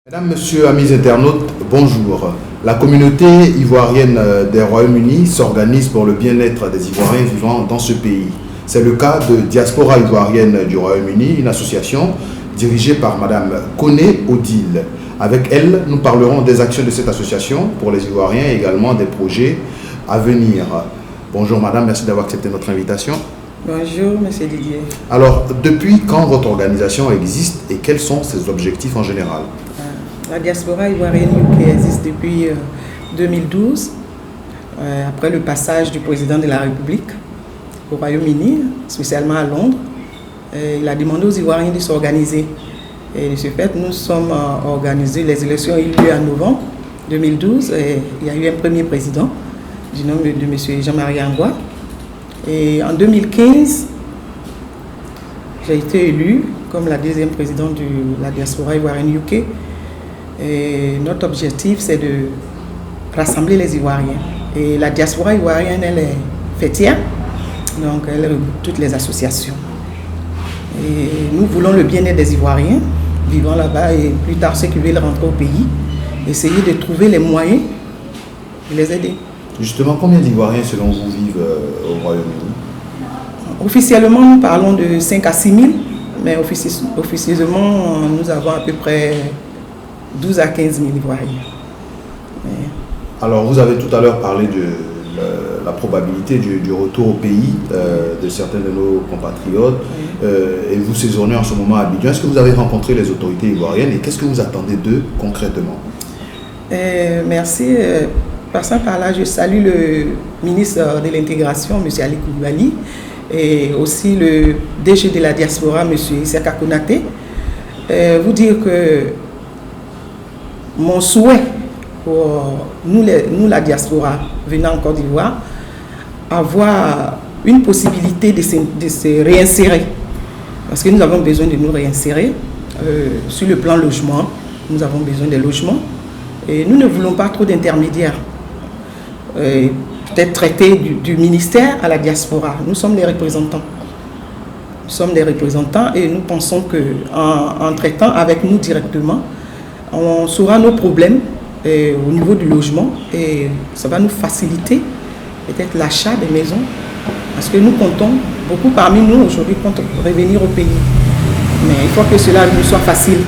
Mesdames, Messieurs, amis internautes, bonjour. La communauté ivoirienne des Royaumes-Unis s'organise pour le bien-être des Ivoiriens vivant dans ce pays. C'est le cas de Diaspora ivoirienne du Royaume-Uni, une association dirigée par Madame Koné Odile. Avec elle, nous parlerons des actions de cette association pour les Ivoiriens et également des projets à venir. Bonjour Madame, merci d'avoir accepté notre invitation. Bonjour Monsieur Didier. Alors, depuis quand votre organisation existe et quels sont ses objectifs en général? La diaspora ivoirienne qui existe depuis 2012, après le passage du président de la République au Royaume-Uni, spécialement à Londres. Il a demandé aux Ivoiriens de s'organiser. Et de ce fait, nous sommes organisés. Les élections ont eu lieu en novembre 2012. Et il y a eu un premier président du nom de M. Jean-Marie Angwa. Et en 2015, j'ai été élu comme la deuxième présidente de la diaspora ivoirienne UK. Et notre objectif, c'est de rassembler les Ivoiriens. Et la diaspora ivoirienne, elle est fêtière, donc elle regroupe toutes les associations. Et nous voulons le bien-être des Ivoiriens vivant là-bas et plus tard ceux qui veulent rentrer au pays, essayer de trouver les moyens de les aider. Justement, combien d'Ivoiriens selon vous vivent au Royaume-Uni? Officiellement, nous parlons de 5 à 6 000, mais officieusement, nous avons à peu près 12 à 15 000 Ivoiriens. Alors, vous avez tout à l'heure parlé de la probabilité du retour au pays de certains de nos compatriotes. Et vous séjournez en ce moment à Abidjan. Est-ce que vous avez rencontré les autorités ivoiriennes et qu'est-ce que vous attendez d'eux concrètement? Merci. Passant par là, je salue le ministre de l'Intégration, M. Ali Koulibaly, et aussi le DG de la diaspora, M. Issaka Konaté. Vous dire que mon souhait pour nous, la diaspora venant en Côte d'Ivoire, avoir une possibilité de se réinsérer. Parce que nous avons besoin de nous réinsérer. Sur le plan logement, nous avons besoin de logements. Et nous ne voulons pas trop d'intermédiaires. Peut-être traiter du ministère à la diaspora. Nous sommes les représentants. Nous sommes les représentants et nous pensons qu'en traitant avec nous directement, on saura nos problèmes au niveau du logement et ça va nous faciliter peut-être l'achat des maisons parce que nous comptons, beaucoup parmi nous aujourd'hui comptent revenir au pays. Mais il faut que cela nous soit facile.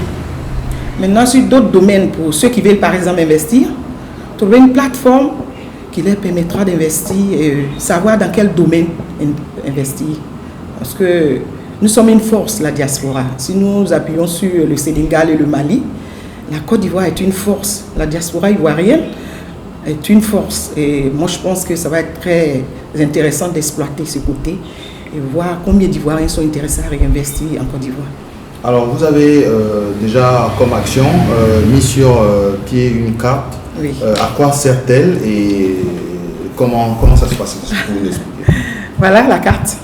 Maintenant, sur d'autres domaines, pour ceux qui veulent par exemple investir, trouver une plateforme qui leur permettra d'investir et savoir dans quel domaine investir. Parce que nous sommes une force, la diaspora. Si nous appuyons sur le Sénégal et le Mali, la Côte d'Ivoire est une force. La diaspora ivoirienne est une force. Et moi, je pense que ça va être très intéressant d'exploiter ce côté et voir combien d'Ivoiriens sont intéressés à réinvestir en Côte d'Ivoire. Alors, vous avez déjà comme action mis sur pied une carte. Oui. À quoi sert-elle et comment ça se passe? Si vous pouvez l'expliquer. Voilà la carte.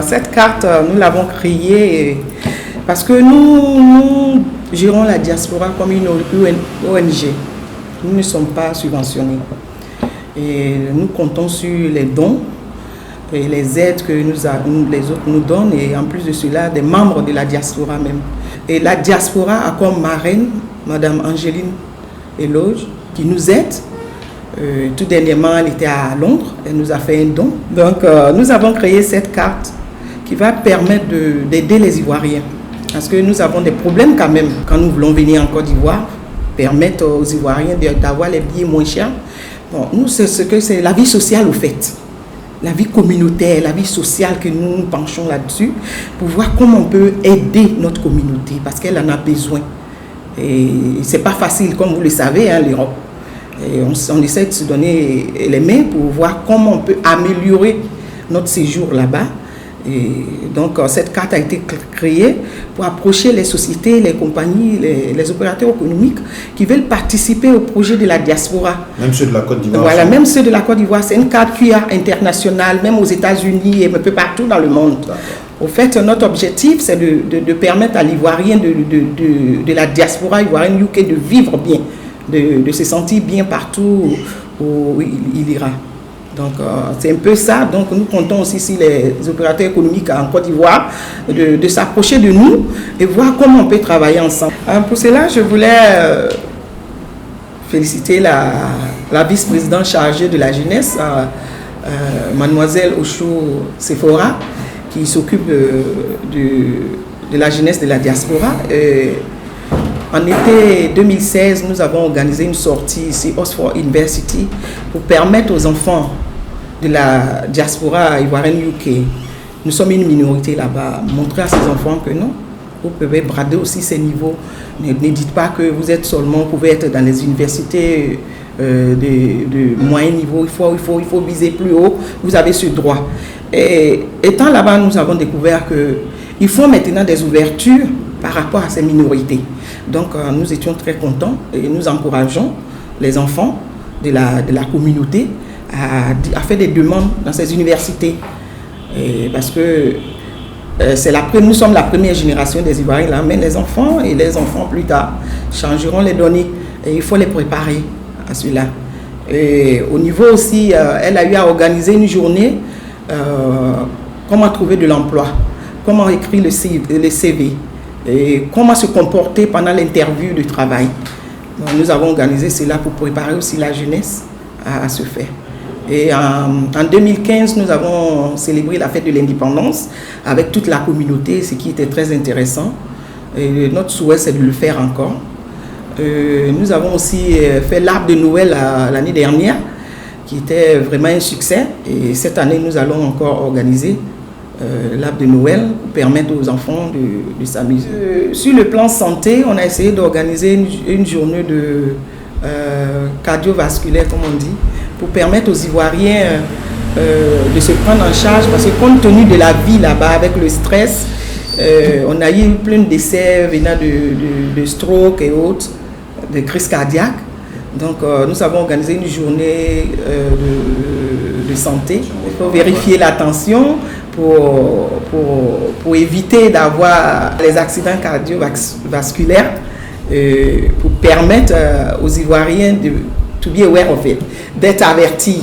Cette carte, nous l'avons créée parce que nous gérons la diaspora comme une ONG. Nous ne sommes pas subventionnés. Et nous comptons sur les dons et les aides que les autres nous donnent et en plus de cela, des membres de la diaspora même. Et la diaspora a comme marraine Madame Angéline Eloge qui nous aide. Tout dernièrement, elle était à Londres, elle nous a fait un don. Donc, nous avons créé cette carte qui va permettre d'aider les Ivoiriens. Parce que nous avons des problèmes quand même quand nous voulons venir en Côte d'Ivoire, permettre aux Ivoiriens d'avoir les billets moins chers. Bon, nous, c'est la vie sociale au fait. La vie communautaire, la vie sociale que nous nous penchons là-dessus pour voir comment on peut aider notre communauté parce qu'elle en a besoin. Et ce n'est pas facile, comme vous le savez, hein, l'Europe. Et on essaie de se donner les mains pour voir comment on peut améliorer notre séjour là-bas. Et donc, cette carte a été créée pour approcher les sociétés, les compagnies, les opérateurs économiques qui veulent participer au projet de la diaspora. Même ceux de la Côte d'Ivoire. Voilà, même ceux de la Côte d'Ivoire. C'est une carte QA internationale, même aux États-Unis et un peu partout dans le monde. Au fait, notre objectif, c'est de permettre à l'Ivoirien de la diaspora ivoirienne UK de vivre bien, de se sentir bien partout où il ira. Donc c'est un peu ça. Donc nous comptons aussi sur les opérateurs économiques en Côte d'Ivoire de s'approcher de nous et voir comment on peut travailler ensemble. Pour cela, je voulais féliciter la vice-présidente chargée de la jeunesse, mademoiselle Osho Sephora, qui s'occupe de la jeunesse de la diaspora. En été 2016, nous avons organisé une sortie ici, Oxford University, pour permettre aux enfants de la diaspora ivoirienne UK, nous sommes une minorité là-bas, montrer à ces enfants que non, vous pouvez brader aussi ces niveaux. Ne dites pas que vous êtes seulement, vous pouvez être dans les universités de moyen niveau, il faut viser plus haut, vous avez ce droit. Et étant là-bas, nous avons découvert qu'il faut maintenant des ouvertures par rapport à ces minorités. Donc nous étions très contents et nous encourageons les enfants de la communauté à faire des demandes dans ces universités. Parce que nous sommes la première génération des Ivoiriens là, mais les enfants plus tard changeront les données et il faut les préparer à cela. Et au niveau aussi, elle a eu à organiser une journée comment trouver de l'emploi, comment écrire le CV et comment se comporter pendant l'interview de travail. Donc, nous avons organisé cela pour préparer aussi la jeunesse à ce fait. Et en 2015, nous avons célébré la fête de l'indépendance avec toute la communauté, ce qui était très intéressant. Et notre souhait, c'est de le faire encore. Nous avons aussi fait l'arbre de Noël l'année dernière, qui était vraiment un succès. Et cette année, nous allons encore organiser l'arbre de Noël pour permettre aux enfants de s'amuser. Sur le plan santé, on a essayé d'organiser une journée de cardiovasculaire, comme on dit, pour permettre aux Ivoiriens de se prendre en charge, parce que compte tenu de la vie là-bas, avec le stress, on a eu plein de décès venant de stroke et autres, de crise cardiaque. Donc nous avons organisé une journée de santé pour vérifier la tension, pour éviter d'avoir les accidents cardiovasculaires, pour permettre aux Ivoiriens de to be aware of it, d'être avertis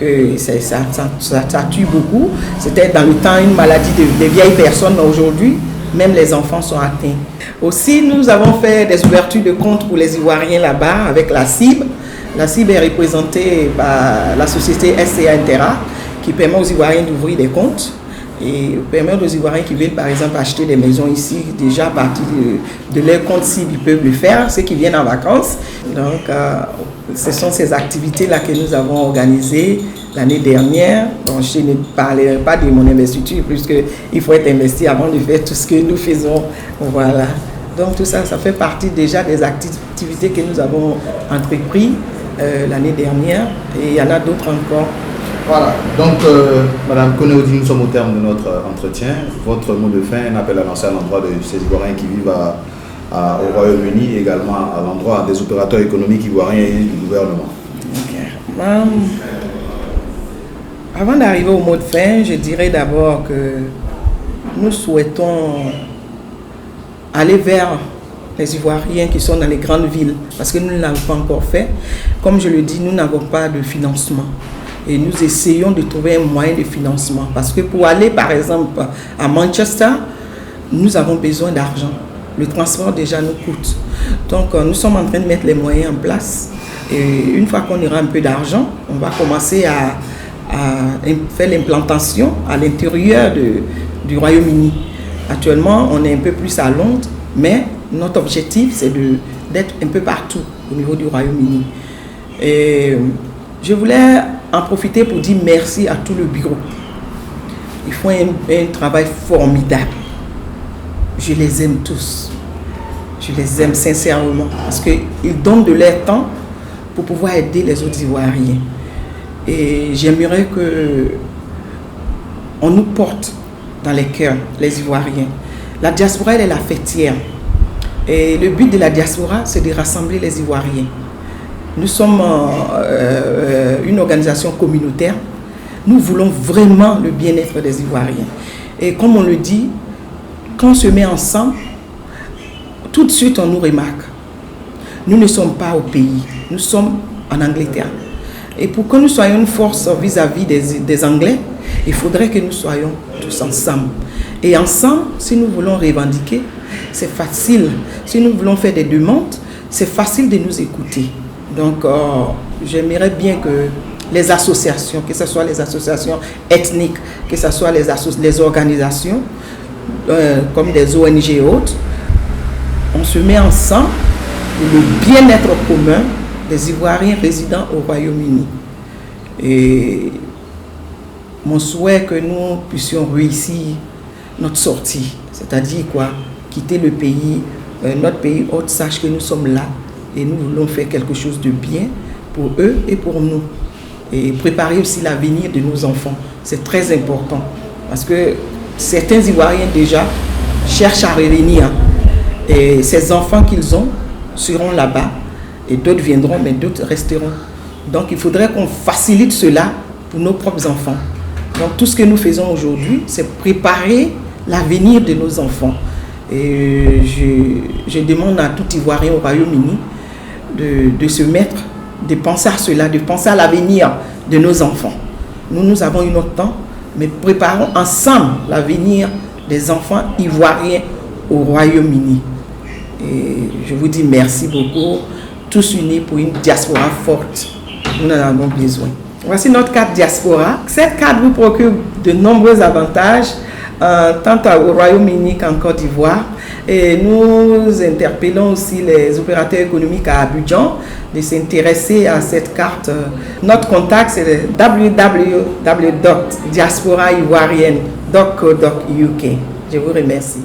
que ça tue beaucoup. C'était dans le temps une maladie des vieilles personnes, mais aujourd'hui, même les enfants sont atteints. Aussi, nous avons fait des ouvertures de comptes pour les Ivoiriens là-bas avec la CIB. La CIB est représentée par la société SCA Intera, qui permet aux Ivoiriens d'ouvrir des comptes et permet aux Ivoiriens qui veulent par exemple acheter des maisons ici, déjà à partir de leur compte CIB, ils peuvent le faire, ceux qui viennent en vacances. Donc, ce sont ces activités-là que nous avons organisées l'année dernière. Bon, je ne parlerai pas de mon investiture, puisqu'il faut être investi avant de faire tout ce que nous faisons. Voilà. Donc tout ça, ça fait partie déjà des activités que nous avons entreprises l'année dernière. Et il y en a d'autres encore. Voilà. Donc, Madame Konéodi, nous sommes au terme de notre entretien. Votre mot de fin, un appel à lancer à l'endroit de ces Ivoiriens qui vivent au Royaume-Uni et également à l'endroit des opérateurs économiques ivoiriens et du gouvernement. Okay. Avant d'arriver au mot de fin, je dirais d'abord que nous souhaitons aller vers les Ivoiriens qui sont dans les grandes villes, parce que nous ne l'avons pas encore fait. Comme je le dis, nous n'avons pas de financement. Et nous essayons de trouver un moyen de financement. Parce que pour aller, par exemple, à Manchester, nous avons besoin d'argent. Le transport déjà nous coûte. Donc nous sommes en train de mettre les moyens en place. Et une fois qu'on aura un peu d'argent, on va commencer à faire l'implantation à l'intérieur du Royaume-Uni. Actuellement, on est un peu plus à Londres, mais notre objectif, c'est d'être un peu partout au niveau du Royaume-Uni. Et je voulais en profiter pour dire merci à tout le bureau. Ils font un travail formidable. Je les aime tous. Je les aime sincèrement parce qu'ils donnent de leur temps pour pouvoir aider les autres Ivoiriens. Et j'aimerais qu'on nous porte dans les cœurs, les Ivoiriens. La diaspora, elle est la fêtière. Et le but de la diaspora, c'est de rassembler les Ivoiriens. Nous sommes une organisation communautaire. Nous voulons vraiment le bien-être des Ivoiriens. Et comme on le dit, quand on se met ensemble, tout de suite on nous remarque. Nous ne sommes pas au pays, nous sommes en Angleterre. Et pour que nous soyons une force vis-à-vis des Anglais, il faudrait que nous soyons tous ensemble. Et ensemble, si nous voulons revendiquer, c'est facile. Si nous voulons faire des demandes, c'est facile de nous écouter. Donc, j'aimerais bien que les associations, que ce soit les associations ethniques, que ce soit les organisations, comme des ONG et autres, on se met ensemble pour le bien-être commun des Ivoiriens résidant au Royaume-Uni. Et mon souhait est que nous puissions réussir notre sortie, c'est-à-dire quoi, quitter le pays, notre pays autre sache que nous sommes là et nous voulons faire quelque chose de bien pour eux et pour nous. Et préparer aussi l'avenir de nos enfants. C'est très important parce que certains Ivoiriens déjà cherchent à revenir et ces enfants qu'ils ont seront là-bas et d'autres viendront mais d'autres resteront. Donc il faudrait qu'on facilite cela pour nos propres enfants. Donc tout ce que nous faisons aujourd'hui, c'est préparer l'avenir de nos enfants. Et je demande à tout Ivoirien au Royaume-Uni de se mettre, de penser à cela, de penser à l'avenir de nos enfants. Nous avons eu notre temps, mais préparons ensemble l'avenir des enfants ivoiriens au Royaume-Uni. Et je vous dis merci beaucoup, tous unis pour une diaspora forte. Nous en avons besoin. Voici notre carte diaspora. Cette carte vous procure de nombreux avantages, tant au Royaume-Uni qu'en Côte d'Ivoire. Et nous interpellons aussi les opérateurs économiques à Abidjan de s'intéresser à cette carte. Notre contact, c'est www.diasporaivoirienne.co.uk. Je vous remercie.